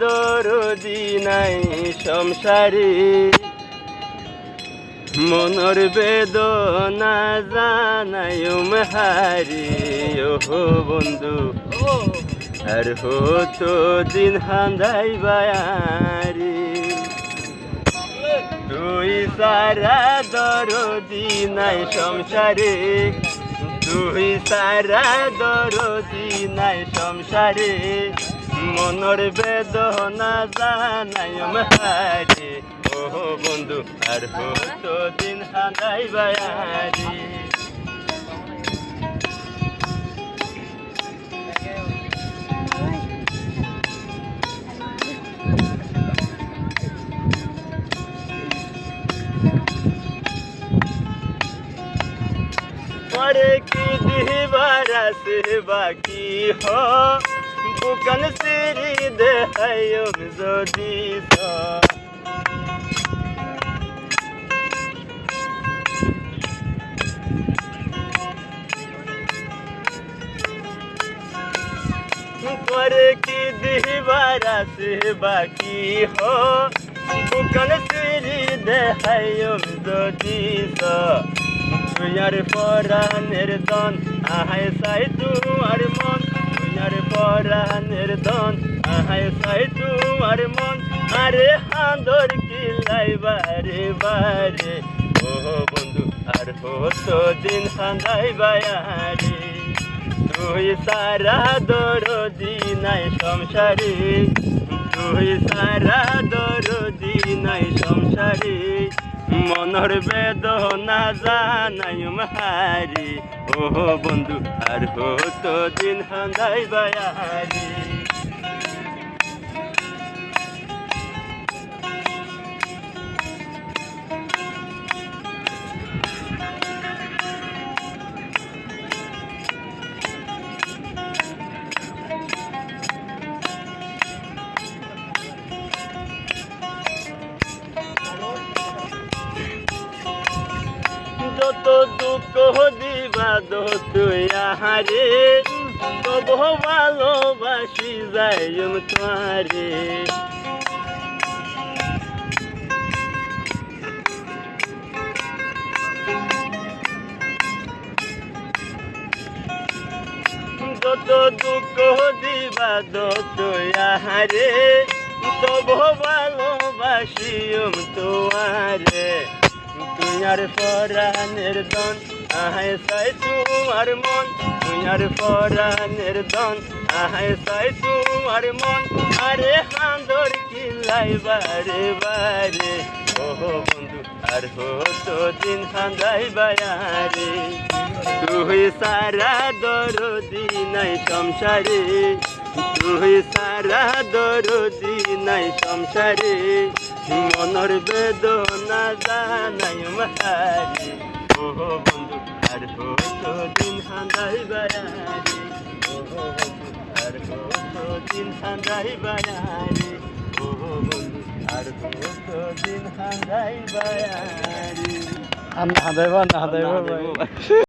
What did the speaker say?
দরদি নাই সংসারে মনর বেদনা জানায়ুম হারি ওহো বন্ধু আর হতো দিন হান্দাই বায়ারি তুই সারা দরদি নাই সংসারে তুই সারা দরদি নাই সংসারে মনর বেদনা জানায়ুম হারি ওহো বন্ধু আর হতো দিন হান্দাই বায়ারি मरे की दीवारा से बाकी हो बुकन सिरी दे हयुम जोदी सा मरे की दीवारा से बाकी हो बुकन सिरी दे हयुम जोदी सा तुयार परानेर दन आहाय साई तुमार मन तुयार परानेर दन आहाय साई तुमार मन आरे हांदर किलाई बारे बारे ओ बंधु आर होतो दिन हांदाई बायारे तुई सारा दरदी नाई संसारे तुई सारा दरदी नाई संसारे মনর বেদনা জানায়ুম হারি ওহো বন্ধু আর হতো দিন হান্দাই বায়ারি যত দুঃখ দিবা তুই আহারে তব ভালোবাসি যাইম তোমারে যত দুঃখ দিবা তুই আহারে তব ভালোবাসিম তোমারে তুইয়ার পরানের দন আহায় সাই তোমার মন তুইয়ার পরানের দন আহায় সাই তোমার মন আরে হাঁদর কিলাই বারে বারে ওহো বন্ধু আর হতো দিন হাঁদাই বায়ারে তুই সারা দরদি নাই সংসারে তুই সারা দরদি নাই সংসারে মনর বেদনা জানায়ুম হারি ওহো বন্ধু আর হতো দিন হান্দাই বায়ারি ওহো বন্ধু আর হতো দিন হান্দাই বায়ারি ওহো বন্ধু আর হতো দিন হান্দাই বায়ারি না হাঁদাইবা